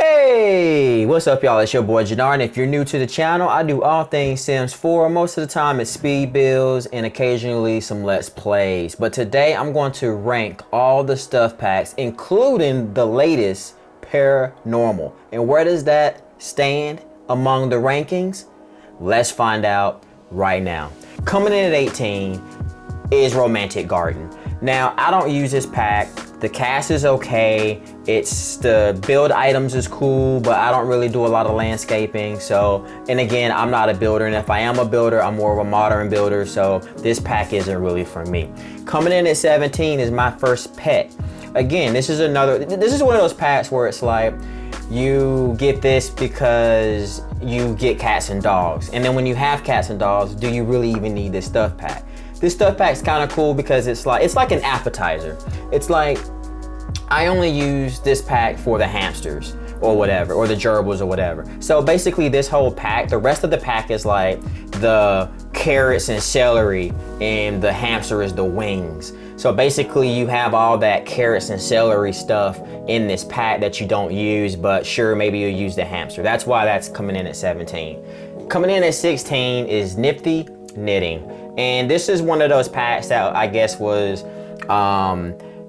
Hey, what's up y'all? It's your boy Jadar, and if you're new to the channel, I do all things Sims 4. Most of the time it's speed builds and occasionally some let's plays. But today I'm going to rank all the stuff packs, including the latest Paranormal. And where does that stand among the rankings? Let's find out right now. Coming in at 18 is Romantic Garden. Now, I don't use this pack. The cast is okay. It's the build items is cool, but I don't really do a lot of landscaping. So, and again, I'm not a builder, and if I am a builder, I'm more of a modern builder. So this pack isn't really for me. Coming in at 17 is My First Pet. Again, this is one of those packs where it's like, you get this because you get cats and dogs. And then when you have cats and dogs, do you really even need this stuff pack? This stuff pack's kind of cool because it's like an appetizer. It's like, I only use this pack for the hamsters or whatever, or the gerbils or whatever. So basically this whole pack, the rest of the pack is like the carrots and celery, and the hamster is the wings. So basically you have all that carrots and celery stuff in this pack that you don't use, but sure, maybe you'll use the hamster. That's why that's coming in at 17. Coming in at 16 is Nifty Knitting. And this is one of those packs that I guess was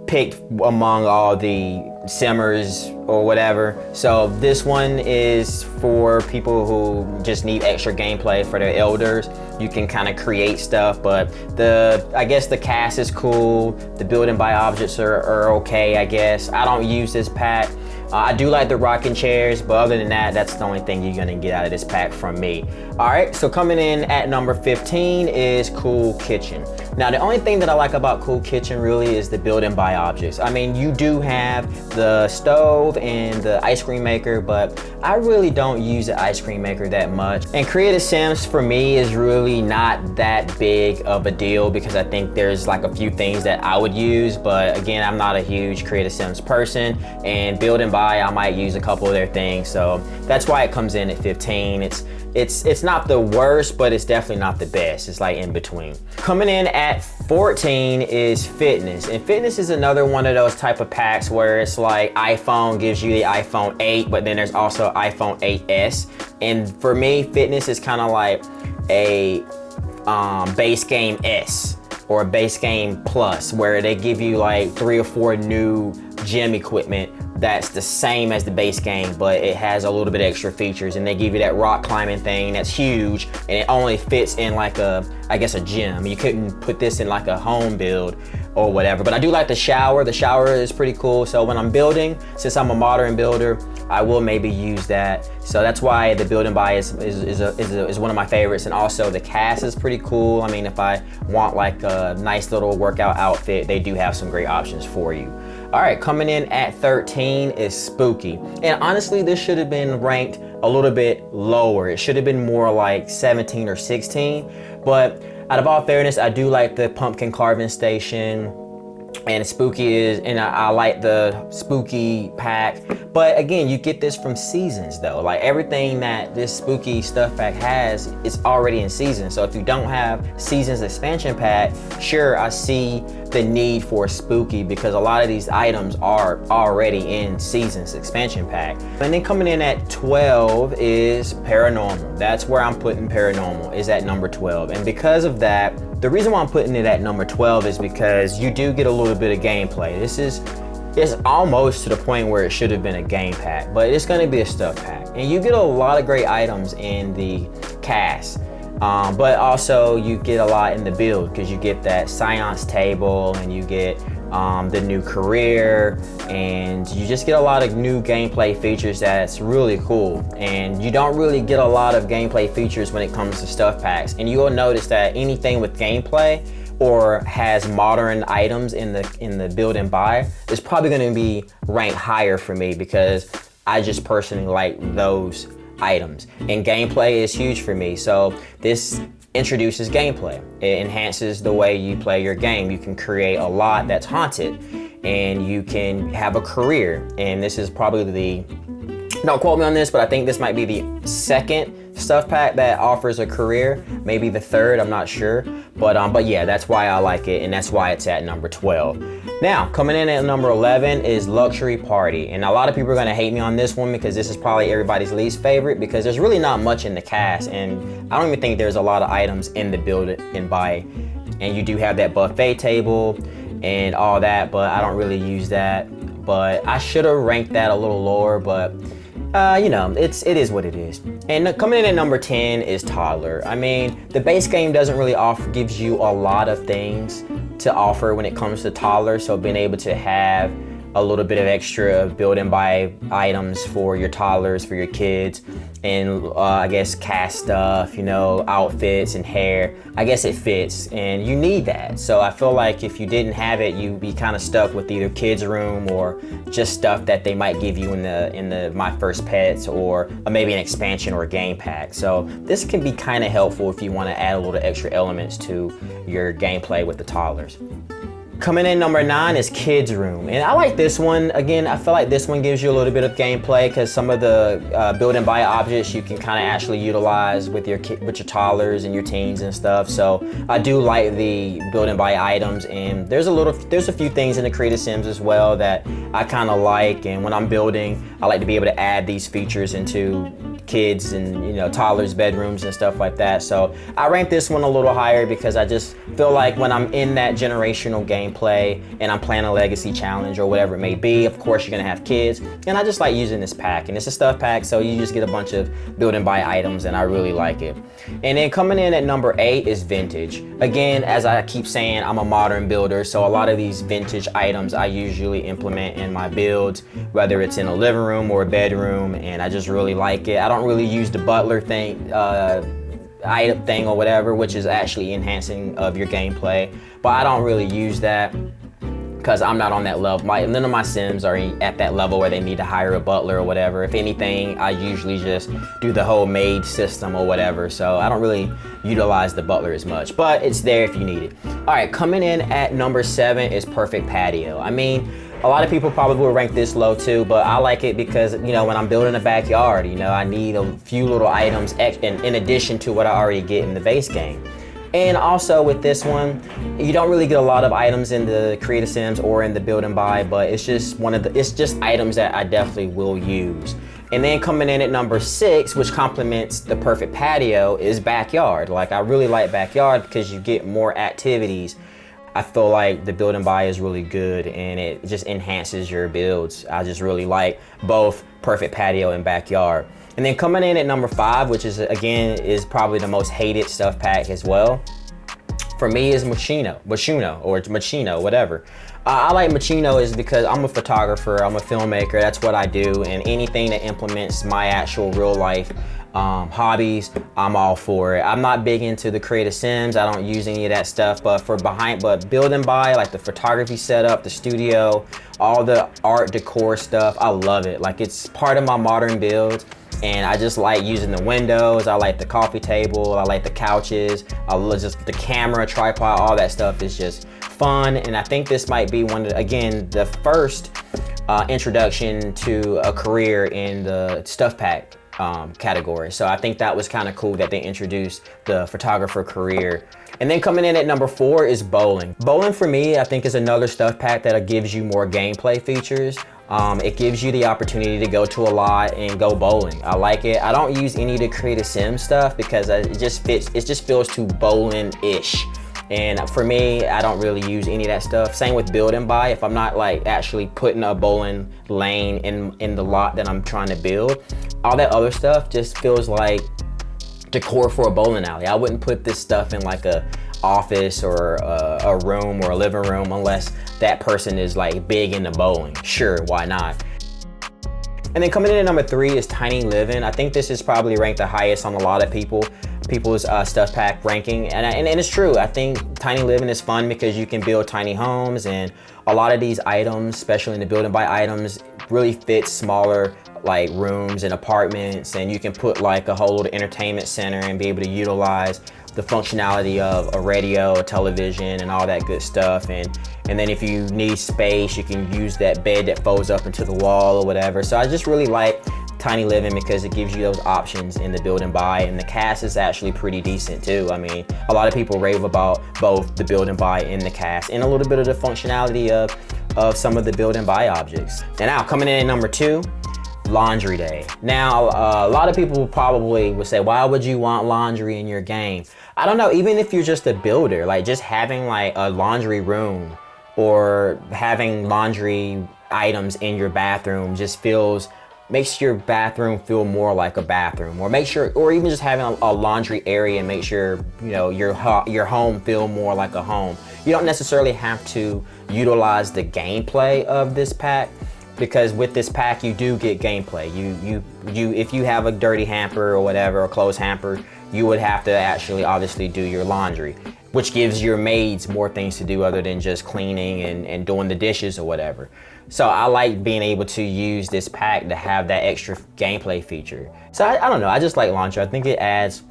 picked among all the simmers or whatever. So this one is for people who just need extra gameplay for their elders. You can kind of create stuff, but I guess the cast is cool. The build and buy objects are okay, I guess. I don't use this pack. I do like the rocking chairs, but other than that, that's the only thing you're gonna get out of this pack from me. All right, so coming in at number 15 is Cool Kitchen. Now, the only thing that I like about Cool Kitchen really is the build and buy objects. I mean, you do have the stove and the ice cream maker, but I really don't use the ice cream maker that much. And Creative Sims for me is really not that big of a deal because I think there's like a few things that I would use, but again, I'm not a huge Creative Sims person, and build and buy, I might use a couple of their things, so that's why it comes in at 15. It's not the worst, but it's definitely not the best. It's like in between. Coming in at 14 is Fitness. And Fitness is another one of those type of packs where it's like iPhone gives you the iPhone 8, but then there's also iPhone 8s. And for me, Fitness is kind of like a base game S or a base game plus, where they give you like 3 or 4 new gym equipment that's the same as the base game, but it has a little bit extra features, and they give you that rock climbing thing that's huge, and it only fits in like I guess a gym. You couldn't put this in like a home build or whatever, but I do like the shower. The shower is pretty cool, so when I'm building, since I'm a modern builder, I will maybe use that. So that's why the build and buy is one of my favorites, and also the cast is pretty cool. I mean, if I want like a nice little workout outfit, they do have some great options for you. All right, coming in at 13 is Spooky. And honestly, this should have been ranked a little bit lower. It should have been more like 17 or 16. But out of all fairness, I do like the pumpkin carving station. And I like the Spooky pack. But again, you get this from seasons though. Like everything that this Spooky stuff pack has is already in season. So if you don't have seasons expansion pack, sure, I see the need for Spooky because a lot of these items are already in seasons expansion pack. And then coming in at 12 is Paranormal. That's where I'm putting Paranormal, is at number 12. And because of that, the reason why I'm putting it at number 12 is because you do get a little bit of gameplay. It's almost to the point where it should have been a game pack, but it's gonna be a stuff pack. And you get a lot of great items in the cast, but also you get a lot in the build because you get that science table, and you get the new career, and you just get a lot of new gameplay features that's really cool. And you don't really get a lot of gameplay features when it comes to stuff packs. And you will notice that anything with gameplay or has modern items in the build and buy is probably going to be ranked higher for me because I just personally like those items. And gameplay is huge for me, so this introduces gameplay. It enhances the way you play your game. You can create a lot that's haunted, and you can have a career. And this is probably don't quote me on this, but I think this might be the second stuff pack that offers a career, maybe the third, I'm not sure. But yeah, that's why I like it, and that's why it's at number 12. Now, coming in at number 11 is Luxury Party. And a lot of people are gonna hate me on this one because this is probably everybody's least favorite because there's really not much in the cast. And I don't even think there's a lot of items in the build it and buy. And you do have that buffet table and all that, but I don't really use that. But I should have ranked that a little lower, but you know, it is what it is. And coming in at number 10 is Toddler. I mean, the base game doesn't really gives you a lot of things to offer when it comes to Toddler, so being able to have a little bit of extra build and buy items for your toddlers, for your kids, and I guess cast stuff, you know, outfits and hair. I guess it fits, and you need that. So I feel like if you didn't have it, you'd be kind of stuck with either kids room or just stuff that they might give you in the My First Pets, or maybe an expansion or a game pack. So this can be kind of helpful if you want to add a little extra elements to your gameplay with the toddlers. Coming in number 9 is Kids Room, and I like this one. Again, I feel like this one gives you a little bit of gameplay because some of the build and buy objects you can kind of actually utilize with your toddlers and your teens and stuff. So I do like the build and buy items, and there's a few things in the Creative Sims as well that I kind of like. And when I'm building, I like to be able to add these features into kids and, you know, toddlers' bedrooms and stuff like that. So I rank this one a little higher because I just feel like when I'm in that generational gameplay and I'm playing a legacy challenge or whatever it may be, of course you're gonna have kids, and I just like using this pack. And it's a stuff pack, so you just get a bunch of build and buy items, and I really like it. And then coming in at number 8 is Vintage. Again, as I keep saying, I'm a modern builder, so a lot of these vintage items I usually implement in my builds, whether it's in a living room or a bedroom, and I just really like it. I don't really use the butler thing, item thing or whatever, which is actually enhancing of your gameplay, but I don't really use that because I'm not on that level. None of my Sims are at that level where they need to hire a butler or whatever. If anything, I usually just do the whole maid system or whatever, so I don't really utilize the butler as much, but it's there if you need it. All right, coming in at number 7 is Perfect Patio. I mean, a lot of people probably will rank this low too, but I like it because, you know, when I'm building a backyard, you know, I need a few little items in addition to what I already get in the base game. And also with this one, you don't really get a lot of items in the Creative Sims or in the build and buy, but it's just items that I definitely will use. And then coming in at number 6, which complements the Perfect Patio, is Backyard. Like, I really like Backyard because you get more activities. I feel like the build and buy is really good, and it just enhances your builds. I just really like both Perfect Patio and Backyard. And then coming in at number 5, which is, again, is probably the most hated stuff pack as well, for me, is Moschino, or Moschino, whatever. I like Moschino is because I'm a photographer, I'm a filmmaker, that's what I do, and anything that implements my actual real life hobbies, I'm all for it. I'm not big into the Creative Sims, I don't use any of that stuff, but build and buy, like the photography setup, the studio, all the art decor stuff, I love it. Like, it's part of my modern builds. And I just like using the windows, I like the coffee table, I like the couches, I love just the camera, tripod, all that stuff is just fun. And I think this might be again, the first introduction to a career in the stuff pack category. So I think that was kind of cool that they introduced the photographer career. And then coming in at number 4 is Bowling. Bowling for me, I think, is another stuff pack that gives you more gameplay features. It gives you the opportunity to go to a lot and go bowling. I like it. I don't use any of the Creative Sim stuff because it just feels too bowling-ish. And for me, I don't really use any of that stuff. Same with build and buy. If I'm not like actually putting a bowling lane in the lot that I'm trying to build, all that other stuff just feels like decor for a bowling alley. I wouldn't put this stuff in like a office or a room or a living room unless that person is like big into bowling. Sure, why not? And then coming in at number 3 is Tiny Living. I think this is probably ranked the highest on a lot of people's stuff pack ranking, and it's true. I think Tiny Living is fun because you can build tiny homes, and a lot of these items, especially in the build and buy items, really fit smaller like rooms and apartments, and you can put like a whole little entertainment center and be able to utilize the functionality of a radio, a television, and all that good stuff. And then if you need space, you can use that bed that folds up into the wall or whatever. So I just really like tiny living because it gives you those options in the build and buy, and the cast is actually pretty decent too. I mean, a lot of people rave about both the build and buy and the cast, and a little bit of the functionality of some of the build and buy objects. And now coming in at number 2, laundry day. Now, a lot of people probably would say, why would you want laundry in your game? I don't know, even if you're just a builder, like just having like a laundry room or having laundry items in your bathroom just makes your bathroom feel more like a bathroom, or even just having a laundry area and makes your home feel more like a home. You don't necessarily have to utilize the gameplay of this pack, because with this pack you do get gameplay. If you have a dirty hamper or whatever, a clothes hamper, you would have to actually obviously do your laundry, which gives your maids more things to do other than just cleaning and doing the dishes or whatever. So I like being able to use this pack to have that extra gameplay feature. So I don't know, I just like laundry. I think it adds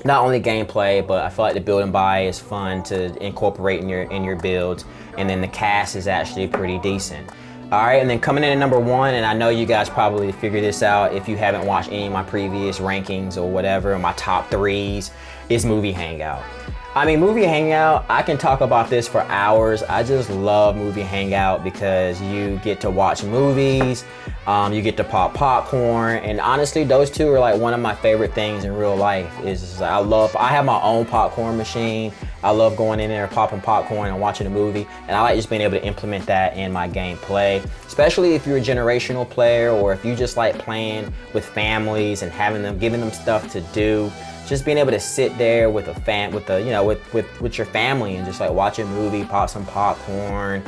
not only gameplay, but I feel like the build and buy is fun to incorporate in your builds, and then the cast is actually pretty decent. All right, and then coming in at number 1, and I know you guys probably figured this out if you haven't watched any of my previous rankings or whatever, my top 3s, is Movie Hangout. I mean, Movie Hangout, I can talk about this for hours. I just love Movie Hangout because you get to watch movies, you get to pop popcorn, and honestly, those two are like one of my favorite things in real life. I have my own popcorn machine. I love going in there, popping popcorn and watching a movie, and I like just being able to implement that in my gameplay, especially if you're a generational player or if you just like playing with families and giving them stuff to do. Just being able to sit there with with your family and just like watch a movie, pop some popcorn,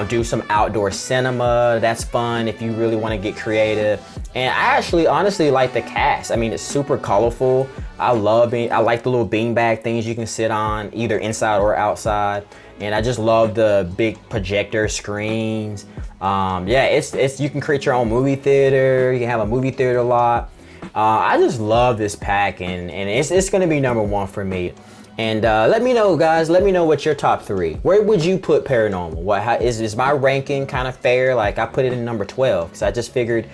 do some outdoor cinema. That's fun if you really want to get creative. And I actually honestly like the cast. I mean, it's super colorful. I like the little beanbag things you can sit on either inside or outside. And I just love the big projector screens. You can create your own movie theater. You can have a movie theater lot. I just love this pack, and it's gonna be number 1 for me. And let me know, guys, let me know what's your top 3. Where would you put Paranormal? Is my ranking kind of fair? Like, I put it in number 12 because I just figured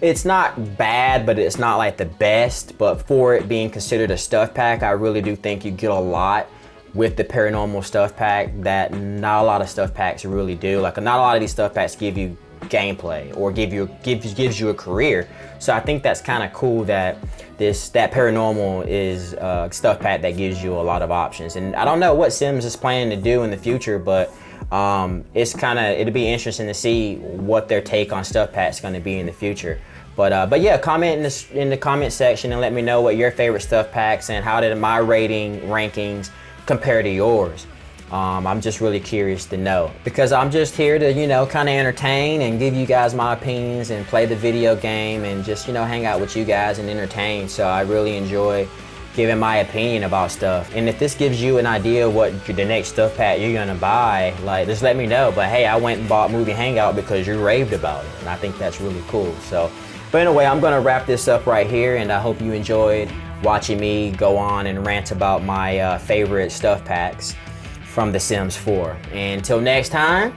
it's not bad, but it's not like the best. But for it being considered a stuff pack, I really do think you get a lot with the Paranormal stuff pack that not a lot of stuff packs really do. Like, not a lot of these stuff packs give you gameplay or gives you a career. So I think that's kind of cool that that Paranormal is a stuff pack that gives you a lot of options. And I don't know what Sims is planning to do in the future, but it'll be interesting to see what their take on stuff packs is going to be in the future. But yeah, comment in the comment section and let me know what your favorite stuff packs and how did my rankings compare to yours. I'm just really curious to know, because I'm just here to, kind of entertain and give you guys my opinions and play the video game and just, hang out with you guys and entertain. So I really enjoy giving my opinion about stuff. And if this gives you an idea of what the next stuff pack you're gonna buy, like, just let me know. But hey, I went and bought Movie Hangout because you raved about it, and I think that's really cool. So, but anyway, I'm gonna wrap this up right here, and I hope you enjoyed watching me go on and rant about my favorite stuff packs from The Sims 4. And until next time,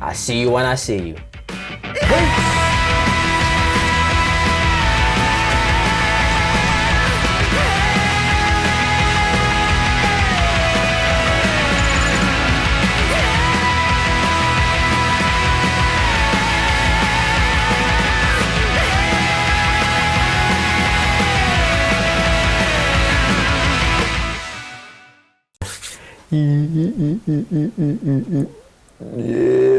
I see you when I see you. Yeah.